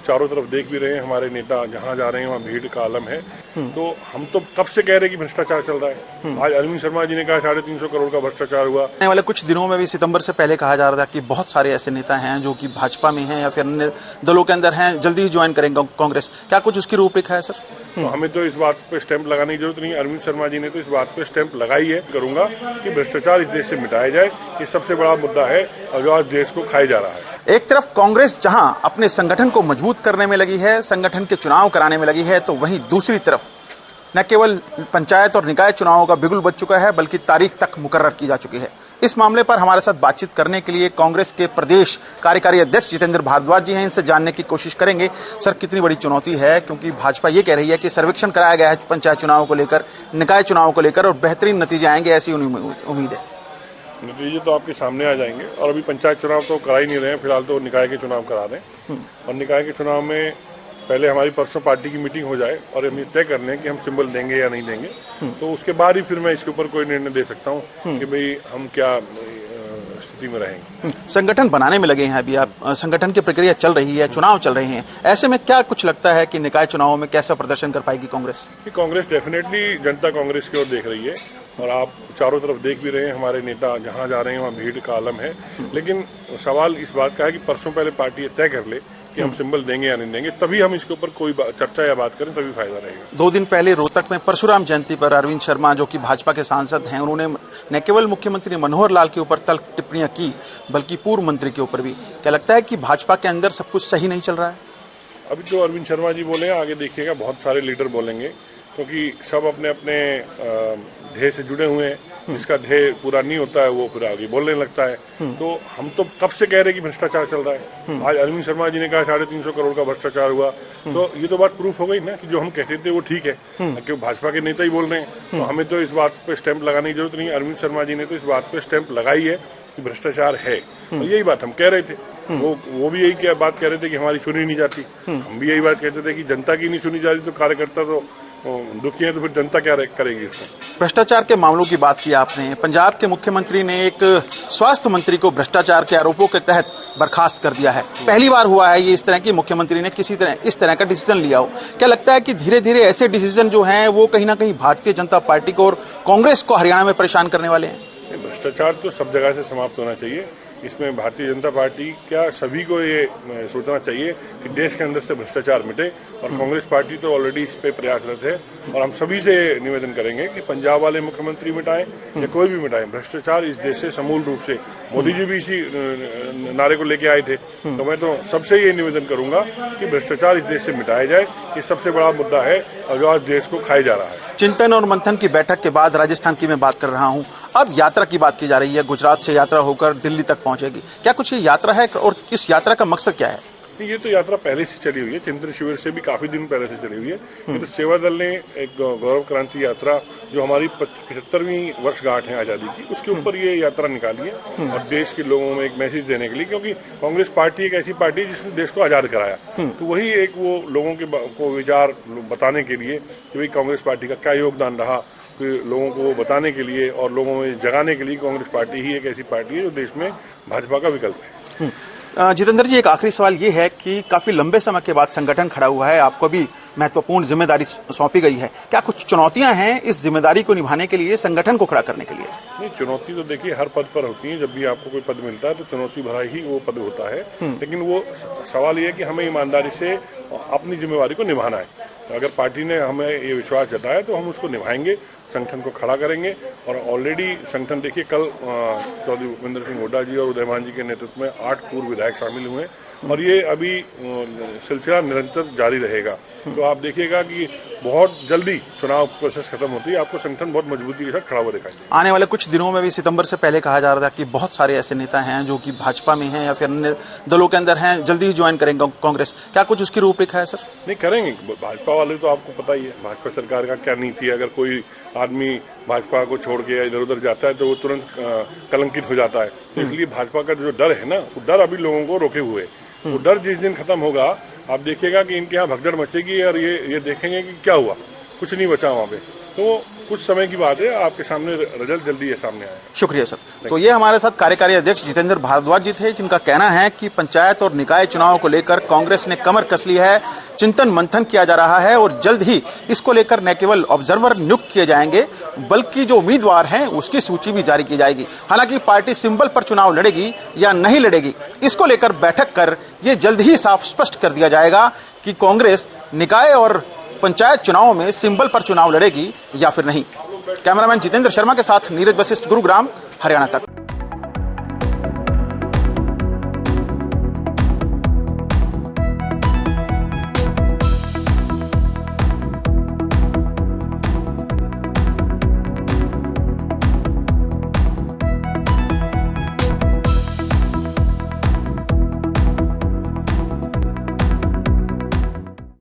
चारों तरफ देख भी रहे हैं, हमारे नेता जहां जा रहे हैं वहां भीड़ का आलम है। तो हम तो कब से कह रहे हैं कि भ्रष्टाचार चल रहा है। आज अरविंद शर्मा जी ने कहा 350 करोड़ का भ्रष्टाचार हुआ। आने वाले कुछ दिनों में भी सितंबर से पहले कहा जा रहा था कि बहुत सारे ऐसे नेता हैं जो कि भाजपा में हैं या फिर अन्य दलों के अंदर हैं, जल्दी ही ज्वाइन करेंगे कांग्रेस। क्या कुछ उसकी रूपरेखा है सर? तो हमें तो इस बात पे स्टैंप लगाने की जरूरत नहीं। अरविंद शर्मा जी ने तो इस बात पे स्टैंप लगाई है। करूंगा कि भ्रष्टाचार इस देश से मिटाया जाए, ये सबसे बड़ा मुद्दा है और जो आज देश को खाया जा रहा है। एक तरफ कांग्रेस जहां अपने संगठन को मजबूत करने में लगी है, संगठन के चुनाव कराने में लगी है, तो वहीं दूसरी तरफ न केवल पंचायत और निकाय चुनावों का बिगुल बज चुका है बल्कि तारीख तक मुकर्रर की जा चुकी है। इस मामले पर हमारे साथ बातचीत करने के लिए कांग्रेस के प्रदेश कार्यकारी अध्यक्ष जितेंद्र भारद्वाज जी हैं। इनसे जानने की कोशिश करेंगे सर कितनी बड़ी चुनौती है, क्योंकि भाजपा ये कह रही है कि सर्वेक्षण कराया गया है पंचायत चुनावों को लेकर, निकाय चुनावों को लेकर और बेहतरीन नतीजे आएंगे, ऐसी उम्मीद है। नतीजे तो आपके सामने आ जाएंगे और अभी पंचायत चुनाव तो करा ही नहीं रहे हैं, फिलहाल तो निकाय के चुनाव करा रहे हैं। और निकाय के चुनाव में पहले हमारी परसों पार्टी की मीटिंग हो जाए और हम ये तय कर लें कि हम सिंबल देंगे या नहीं देंगे, तो उसके बाद ही फिर मैं इसके ऊपर कोई निर्णय दे सकता हूँ कि भाई हम क्या स्थिति में रहेंगे। संगठन बनाने में लगे हैं अभी आप, संगठन की प्रक्रिया चल रही है, चुनाव चल रहे हैं, ऐसे में क्या कुछ लगता है कि निकाय चुनावों में कैसा प्रदर्शन कर पाएगी कांग्रेस? कांग्रेस डेफिनेटली जनता कांग्रेस की ओर देख रही है और आप चारों तरफ देख भी रहे हैं, हमारे नेता जहां जा रहे हैं वहां भीड़ का आलम है। लेकिन सवाल इस बात का है कि परसों पहले पार्टी तय कर ले कि हम सिंबल देंगे या नहीं देंगे, तभी हम इसके ऊपर कोई चर्चा या बात करें, तभी फायदा रहेगा। 2 दिन पहले रोहतक में परशुराम जयंती पर अरविंद शर्मा जो कि भाजपा के सांसद हैं, उन्होंने न केवल मुख्यमंत्री मनोहर लाल के ऊपर तल्ख टिप्पणियां की बल्कि पूर्व मंत्री के ऊपर भी। क्या लगता है कि भाजपा के अंदर सब कुछ सही नहीं चल रहा है? अभी जो अरविंद शर्मा जी बोले, आगे देखिएगा बहुत सारे लीडर बोलेंगे, क्योंकि सब अपने अपने ध्येय से जुड़े हुए हैं। जिसका ध्येय पूरा नहीं होता है वो फिर आगे बोलने लगता है। तो हम तो कब से कह रहे हैं कि भ्रष्टाचार चल रहा है। आज अरविंद शर्मा जी ने कहा 350 करोड़ का भ्रष्टाचार हुआ, तो ये तो बात प्रूफ हो गई ना कि जो हम कहते थे वो ठीक है, क्योंकि भाजपा के नेता ही बोल रहे हैं। तो हमें तो इस बात पे स्टैंप लगाने की जरूरत नहीं। अरविंद शर्मा जी ने तो इस बात पे स्टैंप लगाई है कि भ्रष्टाचार है, और यही बात हम कह रहे थे। वो भी यही बात कह रहे थे कि हमारी सुनी नहीं जाती। हम भी यही बात कहते थे कि जनता की नहीं सुनी जा रही, तो कार्यकर्ता तो दुखी है, तो फिर जनता क्या करेगी इसमें। भ्रष्टाचार के मामलों की बात की आपने। पंजाब के मुख्यमंत्री ने एक स्वास्थ्य मंत्री को भ्रष्टाचार के आरोपों के तहत बर्खास्त कर दिया है। पहली बार हुआ है ये इस तरह की मुख्यमंत्री ने इस तरह का डिसीजन लिया हो। क्या लगता है कि धीरे धीरे ऐसे डिसीजन जो हैं वो कहीं ना कहीं भारतीय जनता पार्टी को और कांग्रेस को हरियाणा में परेशान करने वाले हैं? भ्रष्टाचार तो सब जगह से समाप्त होना चाहिए। इसमें भारतीय जनता पार्टी क्या सभी को ये सोचना चाहिए कि देश के अंदर से भ्रष्टाचार मिटे, और कांग्रेस पार्टी तो ऑलरेडी इस पे प्रयासरत है। और हम सभी से निवेदन करेंगे कि पंजाब वाले मुख्यमंत्री मिटाएं या कोई भी मिटाएं, भ्रष्टाचार इस देश से समूल रूप से। मोदी जी भी इसी नारे को लेके आए थे। तो मैं तो सबसे ये निवेदन करूंगा कि भ्रष्टाचार इस देश से मिटाया जाए, ये सबसे बड़ा मुद्दा है और जो आज देश को खाया जा रहा है। चिंतन और मंथन की बैठक के बाद राजस्थान की मैं बात कर रहा हूं, अब यात्रा की बात की जा रही है। गुजरात से यात्रा होकर दिल्ली तक पहुंचेगी। क्या कुछ ये यात्रा है और इस यात्रा का मकसद क्या है? ये तो यात्रा पहले से चली हुई है, चिंतन शिविर से भी काफी दिन पहले से चली हुई है। ये तो सेवा दल ने एक गौरव क्रांति यात्रा, जो हमारी 75वीं वर्षगांठ है आजादी की, उसके ऊपर ये यात्रा निकाली है और देश के लोगों में एक मैसेज देने के लिए, क्योंकि कांग्रेस पार्टी एक ऐसी पार्टी है जिसने देश को आजाद कराया। तो वही एक वो लोगों के को विचार बताने के लिए कि भाई कांग्रेस पार्टी का क्या योगदान रहा, फिर लोगों को बताने के लिए और लोगों में जगाने के लिए कांग्रेस पार्टी ही एक ऐसी पार्टी है जो देश में भाजपा का विकल्प है। जितेंद्र जी, एक आखिरी सवाल ये है कि काफी लंबे समय के बाद संगठन खड़ा हुआ है, आपको भी महत्वपूर्ण जिम्मेदारी सौंपी गई है। क्या कुछ चुनौतियां हैं इस जिम्मेदारी को निभाने के लिए, संगठन को खड़ा करने के लिए? नहीं, चुनौती तो देखिए हर पद पर होती है। जब भी आपको कोई पद मिलता है तो चुनौती भरा ही वो पद होता है। लेकिन वो सवाल ये है कि हमें ईमानदारी से अपनी जिम्मेवारी को निभाना है। तो अगर पार्टी ने हमें ये विश्वास जताया तो हम उसको निभाएंगे, संगठन को खड़ा करेंगे। और ऑलरेडी संगठन देखिए, कल चौधरी भूपेंद्र सिंह हुड्डा जी और उदयमान जी के नेतृत्व में 8 पूर्व विधायक शामिल हुए और ये अभी सिलसिला निरंतर जारी रहेगा। तो आप देखिएगा कि बहुत जल्दी चुनाव प्रोसेस खत्म होती है, आपको संगठन बहुत मजबूती के साथ खड़ा हुआ दिखाई देगा। आने वाले कुछ दिनों में भी सितंबर से पहले कहा जा रहा था कि बहुत सारे ऐसे नेता हैं जो कि भाजपा में हैं या फिर अन्य दलों के अंदर हैं, जल्दी ही ज्वाइन करेंगे कांग्रेस। क्या कुछ उसकी रूपरेखा है सर? नहीं, करेंगे। भाजपा वाले तो आपको पता ही है भाजपा सरकार का क्या नीति है। अगर कोई आदमी भाजपा को छोड़ के इधर उधर जाता है तो वो तुरंत कलंकित हो जाता है। तो इसलिए भाजपा का जो डर है ना, वो डर अभी लोगों को रोके हुए। वो डर जिस दिन खत्म होगा, आप देखिएगा कि इनके यहाँ भगदड़ मचेगी और ये देखेंगे कि क्या हुआ, कुछ नहीं बचा वहाँ पे। तो कुछ समय की बात है, आपके सामने रिजल्ट जल्दी है सामने आएगा। शुक्रिया सर। तो ये हमारे साथ कार्यकारी अध्यक्ष जितेंद्र भारद्वाज जी थे, जिनका कहना है कि पंचायत और निकाय चुनाव को लेकर कांग्रेस ने कमर कस ली है, चिंतन मंथन किया जा रहा है और जल्द ही इसको लेकर न केवल ऑब्जर्वर नियुक्त किए जाएंगे बल्कि जो उम्मीदवार हैं उसकी सूची भी जारी की जाएगी। हालांकि पार्टी सिंबल पर चुनाव लड़ेगी या नहीं लड़ेगी, इसको लेकर बैठक कर ये जल्द ही साफ स्पष्ट कर दिया जाएगा कि कांग्रेस निकाय और पंचायत चुनावों में सिंबल पर चुनाव लड़ेगी या फिर नहीं। कैमरामैन जितेंद्र शर्मा के साथ नीरज वशिष्ठ, गुरुग्राम, हरियाणा तक।